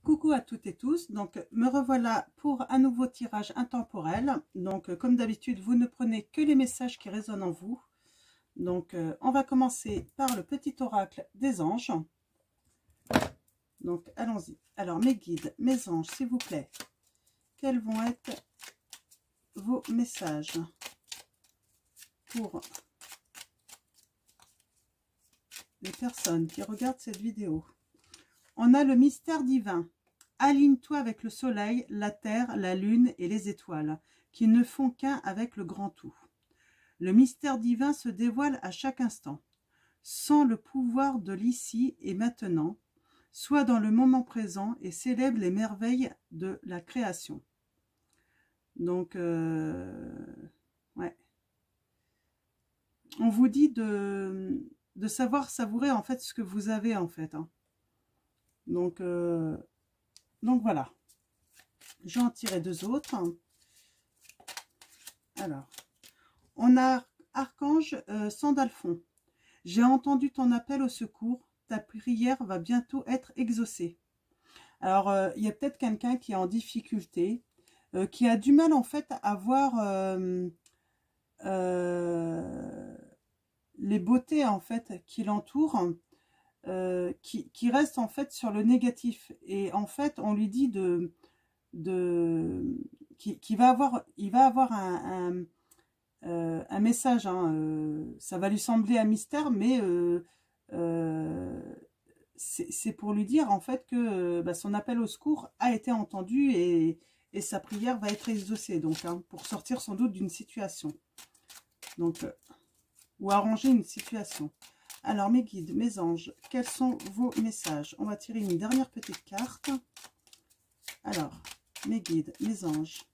Coucou à toutes et tous, donc me revoilà pour un nouveau tirage intemporel. Donc comme d'habitude, vous ne prenez que les messages qui résonnent en vous. Donc on va commencer par le petit oracle des anges. Donc allons-y. Alors mes guides, mes anges, s'il vous plaît, quels vont être vos messages pour les personnes qui regardent cette vidéo? On a le mystère divin. Aligne-toi avec le soleil, la terre, la lune et les étoiles, qui ne font qu'un avec le grand tout. Le mystère divin se dévoile à chaque instant. Sens le pouvoir de l'ici et maintenant. Sois dans le moment présent et célèbre les merveilles de la création. Donc, ouais. On vous dit de savoir savourer en fait ce que vous avez en fait. Hein. Donc voilà. J'en tirerai deux autres. Alors, on a Archange Sandalphon. J'ai entendu ton appel au secours. Ta prière va bientôt être exaucée. Alors, il y a peut-être quelqu'un qui est en difficulté, qui a du mal en fait à voir les beautés en fait qui l'entourent, qui reste en fait sur le négatif. Et en fait, on lui dit il va avoir un message. Hein, ça va lui sembler un mystère, mais c'est pour lui dire en fait que son appel au secours a été entendu et sa prière va être exaucée. Donc, hein, pour sortir sans doute d'une situation. Donc, ou arranger une situation. Alors, mes guides, mes anges, quels sont vos messages? On va tirer une dernière petite carte. Alors, mes guides, mes anges,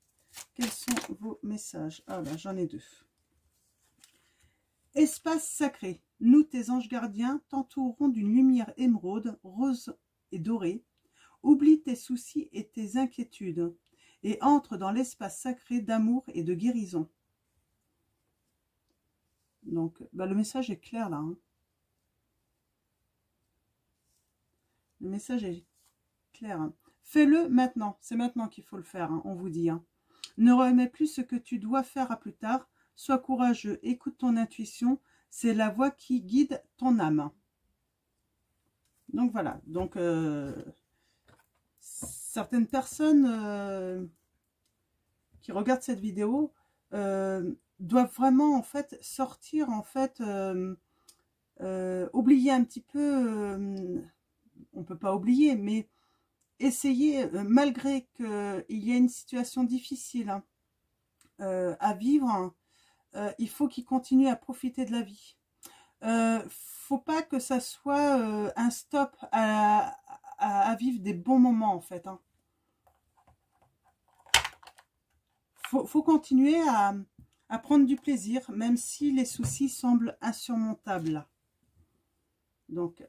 quels sont vos messages? Ah ben, j'en ai deux. Espace sacré. Nous, tes anges gardiens, t'entourerons d'une lumière émeraude, rose et dorée. Oublie tes soucis et tes inquiétudes et entre dans l'espace sacré d'amour et de guérison. Donc, le message est clair là. Hein. Le message est clair. Hein. Fais-le maintenant. C'est maintenant qu'il faut le faire, hein, on vous dit. Hein. Ne remets plus ce que tu dois faire à plus tard. Sois courageux. Écoute ton intuition. C'est la voix qui guide ton âme. Donc, voilà. Donc, certaines personnes qui regardent cette vidéo doivent vraiment, en fait, sortir, en fait, oublier un petit peu... on ne peut pas oublier, mais essayer, malgré qu'il y ait une situation difficile hein, à vivre, hein, il faut qu'ils continuent à profiter de la vie. Faut pas que ça soit un stop à vivre des bons moments, en fait. Hein. Faut continuer à prendre du plaisir, même si les soucis semblent insurmontables. Donc,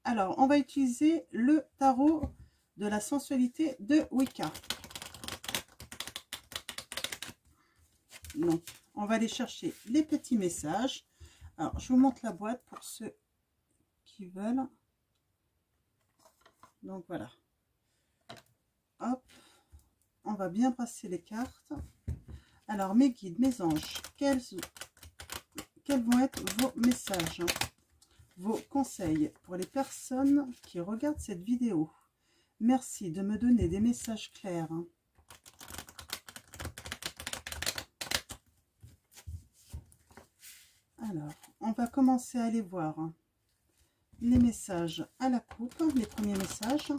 alors, on va utiliser le tarot de la sensualité de Wicca. Donc, on va aller chercher les petits messages. Alors, je vous montre la boîte pour ceux qui veulent. Donc, voilà. Hop. On va bien passer les cartes. Alors, mes guides, mes anges, quels vont être vos messages, vos conseils pour les personnes qui regardent cette vidéo? Merci de me donner des messages clairs. Alors, on va commencer à aller voir les messages à la coupe, les premiers messages.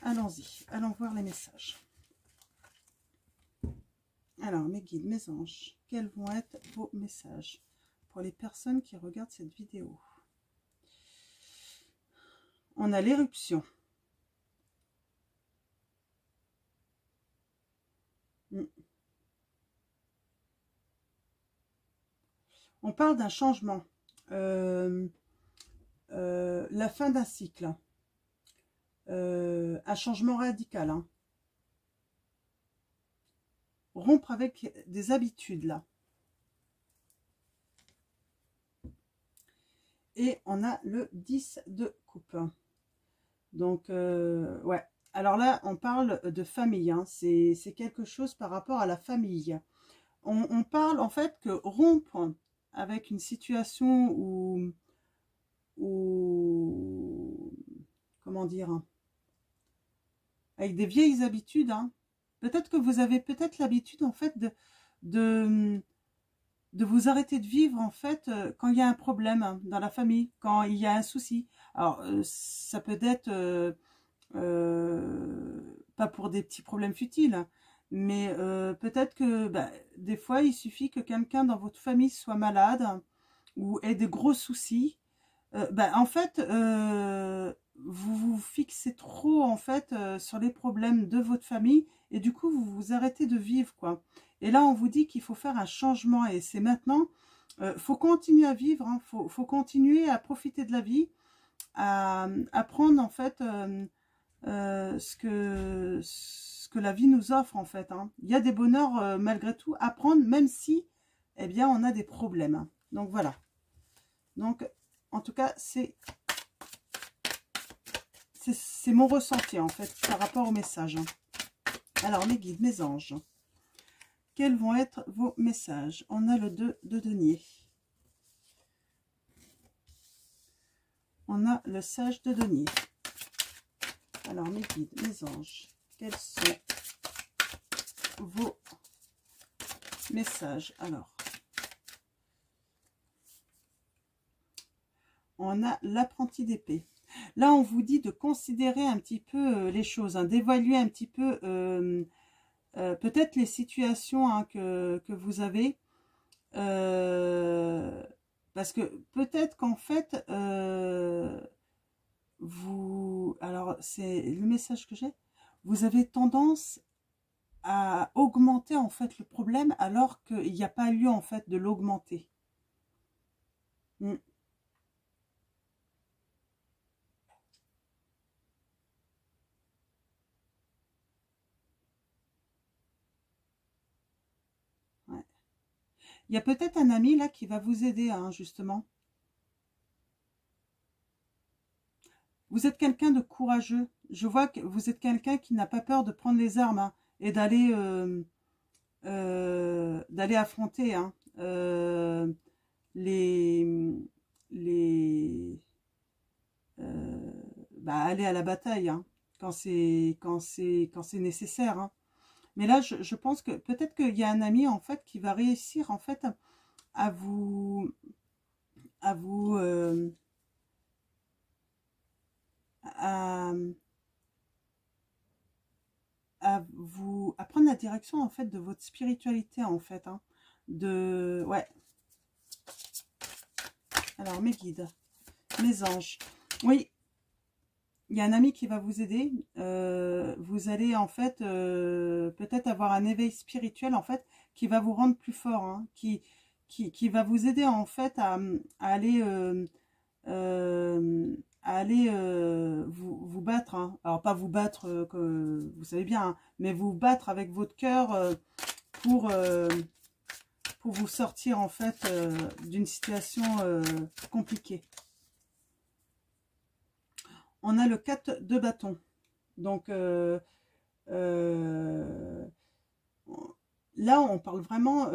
Allons-y, allons voir les messages. Alors, mes guides, mes anges, quels vont être vos messages pour les personnes qui regardent cette vidéo? On a l'éruption. On parle d'un changement. La fin d'un cycle. Un changement radical. Hein. rompre avec des habitudes là. Et on a le 10 de coupe. Donc, ouais. Alors là, on parle de famille. Hein. C'est quelque chose par rapport à la famille. On parle en fait que rompre avec une situation où comment dire, hein, avec des vieilles habitudes. Hein. Peut-être que vous avez peut-être l'habitude en fait de vous arrêter de vivre en fait quand il y a un problème hein, dans la famille, quand il y a un souci. Alors ça peut être pas pour des petits problèmes futiles, mais peut-être que bah, des fois il suffit que quelqu'un dans votre famille soit malade ou ait des gros soucis. Bah, en fait, vous vous fixez trop en fait sur les problèmes de votre famille et du coup vous vous arrêtez de vivre quoi. Et là on vous dit qu'il faut faire un changement et c'est maintenant. Faut continuer à vivre, hein, faut continuer à profiter de la vie, à prendre en fait ce que la vie nous offre en fait. Hein. Il y a des bonheurs malgré tout à prendre même si eh bien on a des problèmes. Hein. Donc voilà. Donc en tout cas c'est mon ressenti en fait par rapport au message. Hein. Alors mes guides, mes anges, quels vont être vos messages? On a le 2 de denier. On a le sage de denier. Alors mes guides, mes anges, quels sont vos messages? Alors, on a l'apprenti d'épée. Là, on vous dit de considérer un petit peu les choses, hein, d'évaluer un petit peu peut-être les situations hein, que vous avez. Parce que peut-être qu'en fait, alors c'est le message que j'ai, vous avez tendance à augmenter en fait le problème alors qu'il n'y a pas lieu en fait de l'augmenter. Ouais. Il y a peut-être un ami là qui va vous aider hein, justement. Vous êtes quelqu'un de courageux. Je vois que vous êtes quelqu'un qui n'a pas peur de prendre les armes hein, et d'aller affronter hein, les bah, aller à la bataille hein, quand c'est nécessaire. Hein. Mais là, je pense que peut-être qu'il y a un ami en fait qui va réussir en fait à vous à vous à, à prendre la direction en fait de votre spiritualité en fait hein, de ouais. Alors mes guides, mes anges, oui, il y a un ami qui va vous aider. Vous allez en fait peut-être avoir un éveil spirituel en fait qui va vous rendre plus fort, hein, qui va vous aider en fait à aller vous battre. Hein. Alors pas vous battre, que, vous savez bien, hein, mais vous battre avec votre cœur pour vous sortir en fait d'une situation compliquée. On a le 4 de bâton. Donc là, on parle vraiment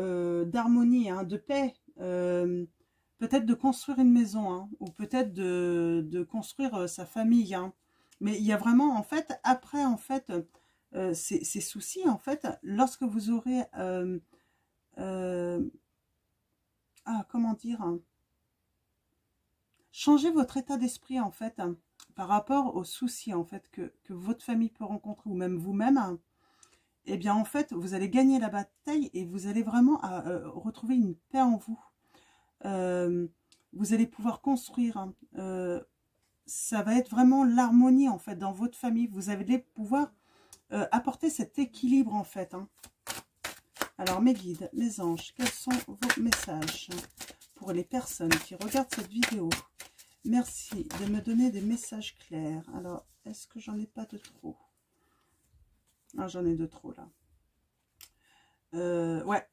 d'harmonie, hein, de paix. Peut-être de construire une maison, hein, ou peut-être de construire sa famille. Hein. Mais il y a vraiment, en fait, après, en fait, ces soucis, en fait, lorsque vous aurez... comment dire hein, changer votre état d'esprit, en fait, hein, par rapport aux soucis, en fait, que votre famille peut rencontrer, ou même vous-même, hein, eh bien, en fait, vous allez gagner la bataille et vous allez vraiment retrouver une paix en vous. Vous allez pouvoir construire. Hein, ça va être vraiment l'harmonie, en fait, dans votre famille. Vous allez pouvoir apporter cet équilibre, en fait. Hein. Alors, mes guides, mes anges, quels sont vos messages pour les personnes qui regardent cette vidéo? Merci de me donner des messages clairs. Alors, est-ce que j'en ai pas de trop? Ah, j'en ai de trop, là. Ouais,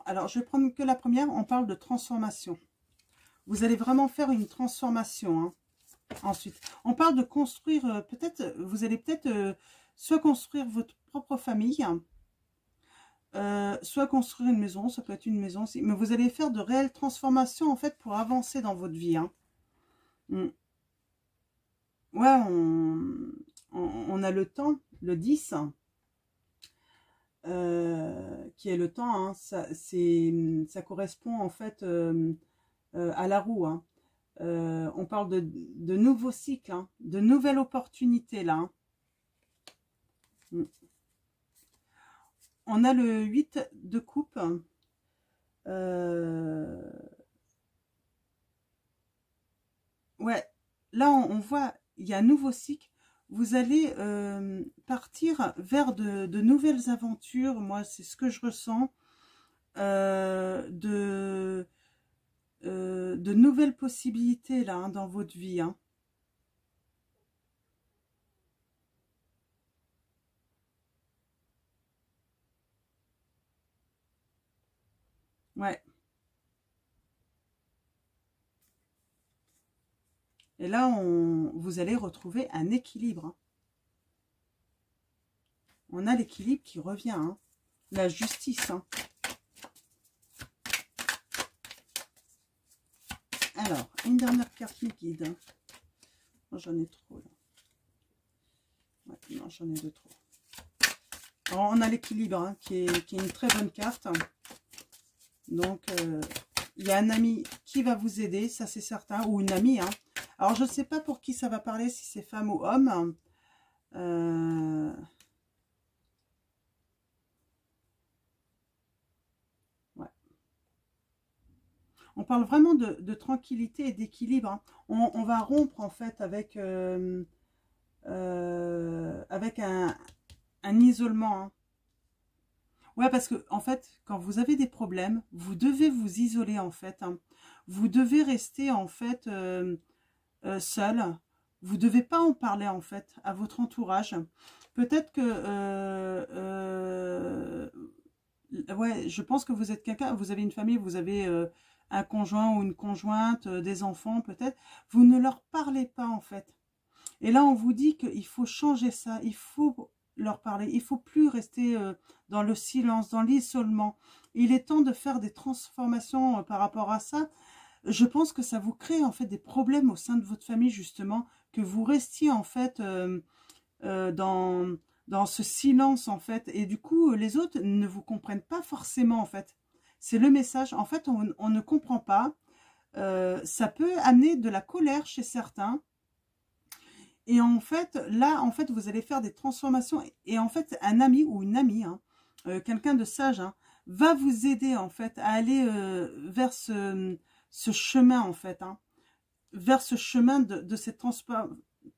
alors je vais prendre que la première, on parle de transformation. Vous allez vraiment faire une transformation, hein. Ensuite, on parle de construire, peut-être, vous allez peut-être soit construire votre propre famille, soit construire une maison, ça peut être une maison aussi, mais vous allez faire de réelles transformations, en fait, pour avancer dans votre vie, hein. Ouais, on a le temps, le 10, qui est le temps, hein, ça correspond en fait à la roue, hein. On parle de nouveaux cycles, hein, de nouvelles opportunités là, hein. On a le 8 de coupe. Ouais, là on voit, il y a un nouveau cycle. Vous allez partir vers de nouvelles aventures. Moi, c'est ce que je ressens. De nouvelles possibilités là, hein, dans votre vie, hein. Ouais. Et là, vous allez retrouver un équilibre, hein. On a l'équilibre qui revient, hein. La justice, hein. Alors, une dernière carte me guide, hein. Oh, j'en ai trop, là. Ouais, non, j'en ai de trop. Alors, on a l'équilibre, hein, qui est une très bonne carte. Donc, il y a un ami qui va vous aider, ça c'est certain, ou une amie, hein. Alors, je ne sais pas pour qui ça va parler, si c'est femme ou homme. Ouais. On parle vraiment de tranquillité et d'équilibre, hein. On va rompre, en fait, avec un isolement, hein. Ouais, parce que, en fait, quand vous avez des problèmes, vous devez vous isoler, en fait, hein. Vous devez rester, en fait, seul. Vous ne devez pas en parler, en fait, à votre entourage. Peut-être que... ouais, je pense que vous êtes quelqu'un, vous avez une famille, vous avez un conjoint ou une conjointe, des enfants, peut-être. Vous ne leur parlez pas, en fait. Et là, on vous dit qu'il faut changer ça, il faut leur parler, il ne faut plus rester dans le silence, dans l'isolement. Il est temps de faire des transformations par rapport à ça. Je pense que ça vous crée en fait des problèmes au sein de votre famille, justement, que vous restiez en fait dans ce silence, en fait. Et du coup, les autres ne vous comprennent pas forcément, en fait. C'est le message. En fait, on ne comprend pas. Ça peut amener de la colère chez certains. Et en fait, là, en fait, vous allez faire des transformations. Et en fait, un ami ou une amie, hein, quelqu'un de sage, hein, va vous aider, en fait, à aller vers ce chemin, en fait, hein, vers ce chemin de cette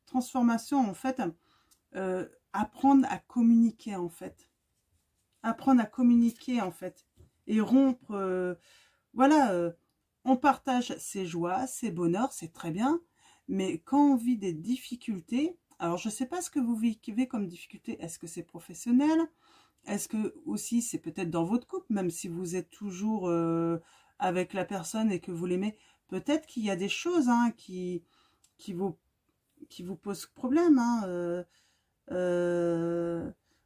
transformation, en fait, apprendre à communiquer, en fait. Apprendre à communiquer, en fait. Et rompre, voilà, on partage ses joies, ses bonheurs, c'est très bien. Mais quand on vit des difficultés, alors je ne sais pas ce que vous vivez comme difficulté. Est-ce que c'est professionnel? Est-ce que aussi c'est peut-être dans votre couple, même si vous êtes toujours avec la personne et que vous l'aimez? Peut-être qu'il y a des choses, hein, qui vous posent problème, hein.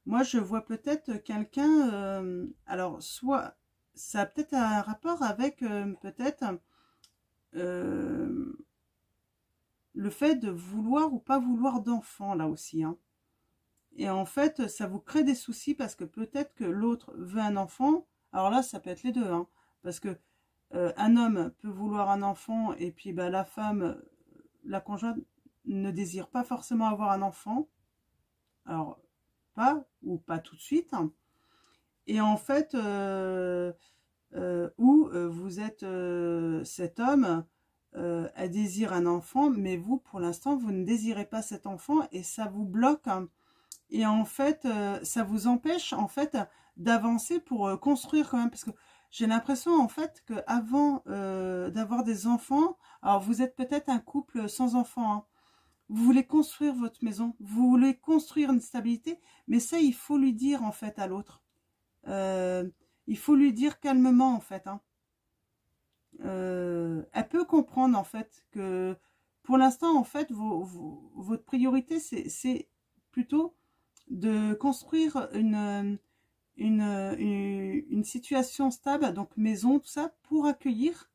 Moi, je vois peut-être quelqu'un, alors soit ça a peut-être un rapport avec peut-être le fait de vouloir ou pas vouloir d'enfant, là aussi, hein. Et en fait, ça vous crée des soucis parce que peut-être que l'autre veut un enfant. Alors là, ça peut être les deux, hein, parce que un homme peut vouloir un enfant et puis bah, la femme, la conjointe, ne désire pas forcément avoir un enfant. Alors, pas, ou pas tout de suite, hein. Et en fait, vous êtes cet homme, elle désire un enfant, mais vous, pour l'instant, vous ne désirez pas cet enfant et ça vous bloque, hein. Et en fait, ça vous empêche, en fait, d'avancer pour construire quand même. Parce que j'ai l'impression, en fait, qu'avant d'avoir des enfants, alors vous êtes peut-être un couple sans enfants, hein. Vous voulez construire votre maison, vous voulez construire une stabilité, mais ça, il faut lui dire, en fait, à l'autre. Il faut lui dire calmement, en fait. Hein. Elle peut comprendre, en fait, que pour l'instant, en fait, votre priorité, c'est plutôt de construire une situation stable, donc maison, tout ça, pour accueillir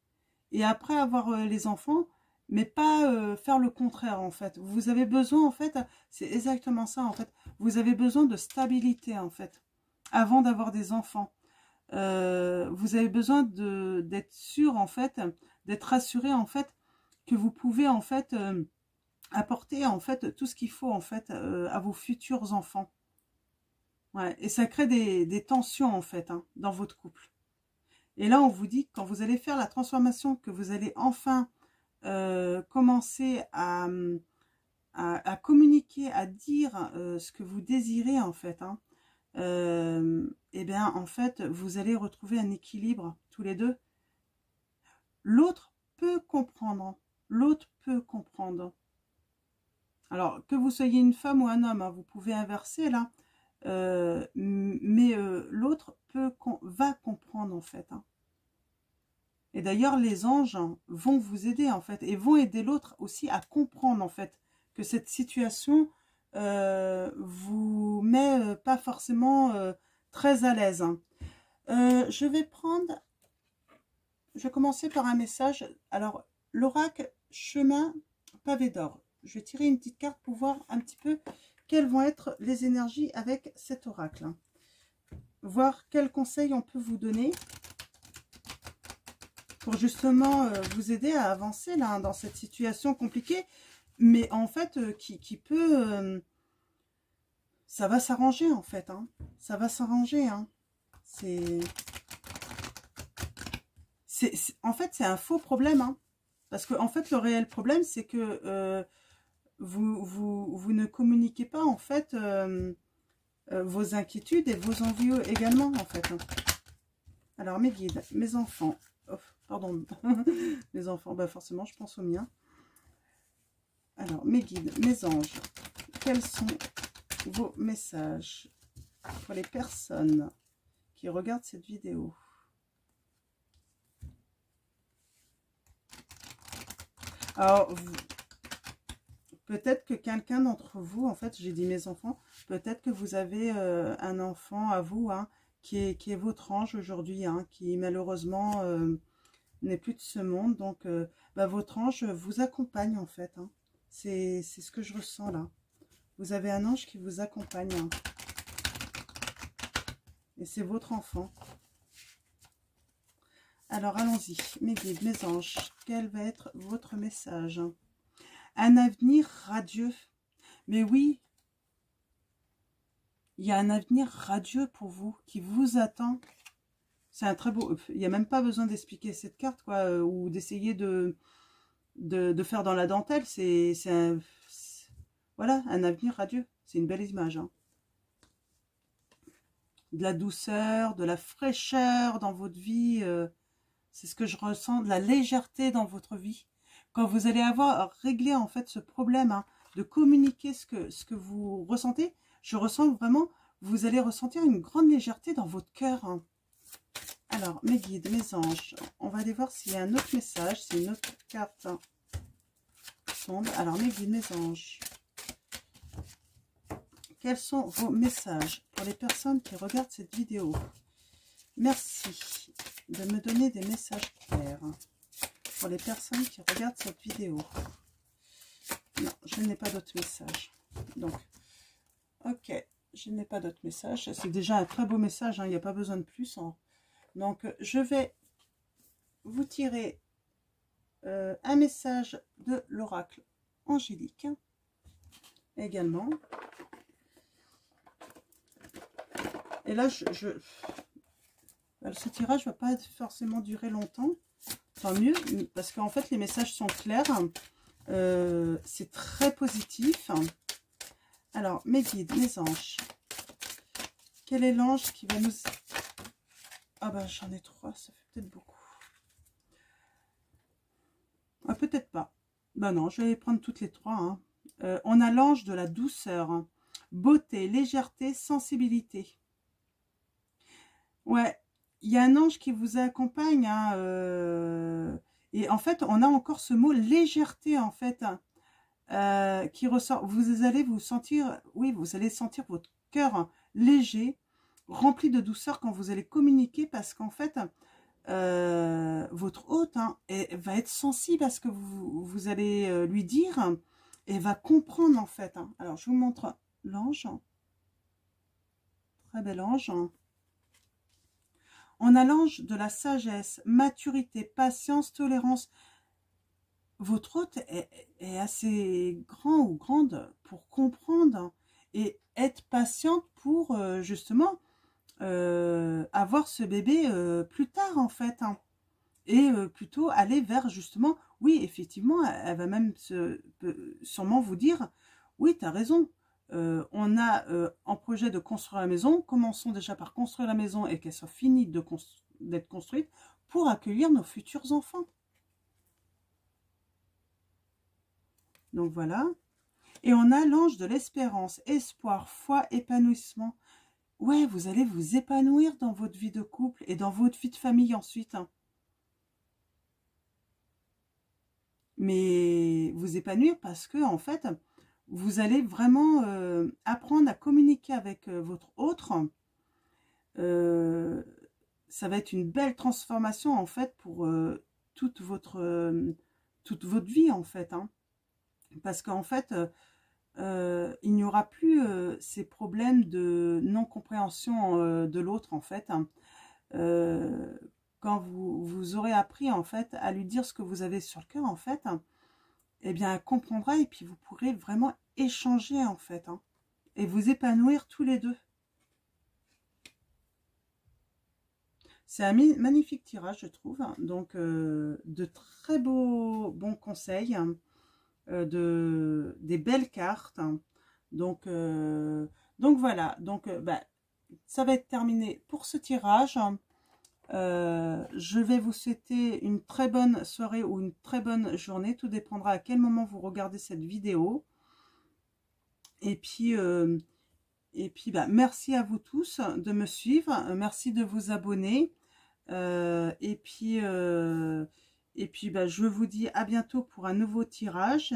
et après avoir les enfants, mais pas faire le contraire, en fait. Vous avez besoin, en fait, c'est exactement ça, en fait. Vous avez besoin de stabilité, en fait, avant d'avoir des enfants. Vous avez besoin d'être sûr, en fait, d'être rassuré, en fait, que vous pouvez, en fait, apporter, en fait, tout ce qu'il faut, en fait, à vos futurs enfants. Ouais, et ça crée des tensions, en fait, hein, dans votre couple. Et là, on vous dit que quand vous allez faire la transformation, que vous allez enfin commencer à communiquer, à dire ce que vous désirez, en fait, hein, et bien, en fait, vous allez retrouver un équilibre tous les deux. L'autre peut comprendre. L'autre peut comprendre. Alors, que vous soyez une femme ou un homme, hein, vous pouvez inverser, là. Mais l'autre va comprendre, en fait. Hein. Et d'ailleurs, les anges vont vous aider, en fait, et vont aider l'autre aussi à comprendre, en fait, que cette situation vous met pas forcément très à l'aise. Hein. Je vais commencer par un message. Alors, l'oracle chemin pavé d'or. Je vais tirer une petite carte pour voir un petit peu quelles vont être les énergies avec cet oracle. Hein. Voir quels conseils on peut vous donner pour justement vous aider à avancer là, hein, dans cette situation compliquée, mais en fait qui peut... ça va s'arranger en fait, hein. Ça va s'arranger. Hein. En fait, c'est un faux problème. Hein. Parce que en fait, le réel problème, c'est que vous ne communiquez pas en fait vos inquiétudes et vos envies également en fait. Hein. Alors, mes guides, mes enfants... Oh, pardon, mes enfants, bah forcément, je pense aux miens. Alors, mes guides, mes anges, quels sont vos messages pour les personnes qui regardent cette vidéo? Alors, peut-être que quelqu'un d'entre vous, en fait, j'ai dit mes enfants, peut-être que vous avez un enfant à vous, hein, qui est votre ange aujourd'hui, hein, qui malheureusement n'est plus de ce monde. Donc, bah, votre ange vous accompagne, en fait. Hein. C'est ce que je ressens là. Vous avez un ange qui vous accompagne. Hein. Et c'est votre enfant. Alors, allons-y. Mes guides, mes anges, quel va être votre message? Un avenir radieux. Mais oui, il y a un avenir radieux pour vous, qui vous attend. C'est un très beau... Il n'y a même pas besoin d'expliquer cette carte, quoi, ou d'essayer de faire dans la dentelle. Voilà, un avenir radieux. C'est une belle image. Hein. De la douceur, de la fraîcheur dans votre vie. C'est ce que je ressens, de la légèreté dans votre vie. Quand vous allez avoir réglé en fait ce problème, hein, de communiquer ce que vous ressentez, je ressens vraiment, vous allez ressentir une grande légèreté dans votre cœur. Hein. Alors, mes guides, mes anges, on va aller voir s'il y a un autre message, c'est une autre carte. Hein. Alors, mes guides, mes anges, quels sont vos messages pour les personnes qui regardent cette vidéo? Merci de me donner des messages clairs pour les personnes qui regardent cette vidéo. Non, je n'ai pas d'autres messages. Donc, ok, je n'ai pas d'autres messages. C'est déjà un très beau message, hein, il n'y a pas besoin de plus. Hein. Donc, je vais vous tirer un message de l'oracle angélique également. Et là, ce tirage ne va pas forcément durer longtemps. Tant mieux, parce qu'en fait, les messages sont clairs. C'est très positif. Alors, mes guides, mes anges. Quel est l'ange qui va nous... Ah ben, j'en ai 3, ça fait peut-être beaucoup. Ah, peut-être pas. Ben non, je vais prendre toutes les 3. Hein. On a l'ange de la douceur. Hein. Beauté, légèreté, sensibilité. Ouais, il y a un ange qui vous accompagne, hein, et en fait, on a encore ce mot légèreté, en fait, qui ressort. Vous allez vous sentir, oui, vous allez sentir votre cœur léger, rempli de douceur quand vous allez communiquer, parce qu'en fait, votre hôte, hein, va être sensible à ce que vous allez lui dire, et va comprendre, en fait. Hein. Alors, je vous montre l'ange. Très bel ange. On a l'ange de la sagesse, maturité, patience, tolérance. Votre hôte est assez grand ou grande pour comprendre et être patiente pour justement avoir ce bébé plus tard, en fait. Hein. Et plutôt aller vers justement, oui, effectivement, elle va même sûrement vous dire, oui, tu as raison. On a en projet de construire la maison. Commençons déjà par construire la maison et qu'elle soit finie d'être construite pour accueillir nos futurs enfants. Donc voilà. Et on a l'ange de l'espérance, espoir, foi, épanouissement. Ouais, vous allez vous épanouir dans votre vie de couple et dans votre vie de famille ensuite. Hein. Mais vous épanouir parce que, en fait, vous allez vraiment apprendre à communiquer avec votre autre. Ça va être une belle transformation, en fait, pour toute votre vie, en fait. Hein. Parce qu'en fait, il n'y aura plus ces problèmes de non-compréhension de l'autre, en fait. Hein. Quand vous aurez appris, en fait, à lui dire ce que vous avez sur le cœur, en fait, hein, eh bien, elle comprendra et puis vous pourrez vraiment échanger, en fait, hein, et vous épanouir tous les deux. C'est un magnifique tirage, je trouve. Hein. Donc, de très bons conseils, hein, des belles cartes. Hein. Donc voilà. Donc, bah, ça va être terminé pour ce tirage. Je vais vous souhaiter une très bonne soirée ou une très bonne journée. Tout dépendra à quel moment vous regardez cette vidéo. Et puis bah, merci à vous tous de me suivre. Merci de vous abonner. Et puis bah, je vous dis à bientôt pour un nouveau tirage.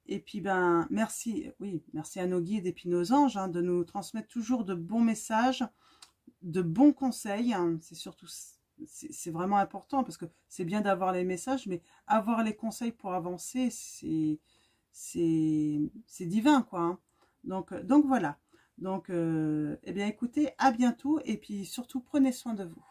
Et puis ben merci, oui, merci à nos guides et puis nos anges, hein, de nous transmettre toujours de bons messages, de bons conseils. Hein. C'est surtout, c'est vraiment important parce que c'est bien d'avoir les messages, mais avoir les conseils pour avancer, c'est divin, quoi. Hein. Donc voilà. Donc, eh bien écoutez, à bientôt et puis surtout prenez soin de vous.